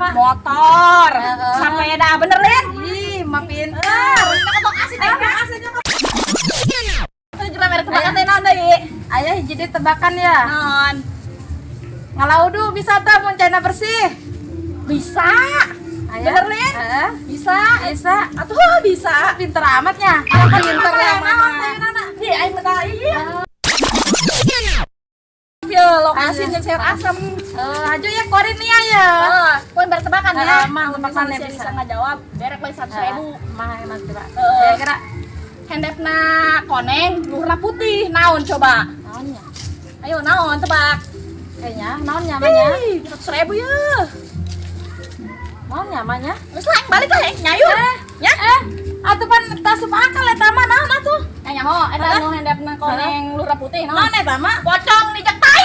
Motor. Sepeda bener, Lin? Ih, mah pintar. Itu juga merek tebakan teh naon deui? Ayah jadi tebakan ya. Naon? Ngalaudu bisa tuh mun cana bersih. Bisa. Ayah. Bener, Lin? Bisa. Bisa. Atuh bisa. Pinter amatnya. Pinter ya, Mama. Ih, aing bentar ieu. Yo, lokasi jeung sayur asem. Aja ya korin nih ya. Poin bertebakan ya. Mah tebakan ya bisa bisa. ngajawab. Derek bae 100.000. Mah emang coba. Eh. Kira Hendepna koneng, luhurna putih. Naon coba? naonnya? Ayo naon tebak. Kayaknya naon nyamannya? 100.000 ya. Naon nyamannya? Geus lah balik lah nyayu. Ya. Atuh pan tasup akal eta mah naon atuh? Nyaho eta nu hendepna koneng luhurna putih naon? Naon eta mah? Pocong dijak tai.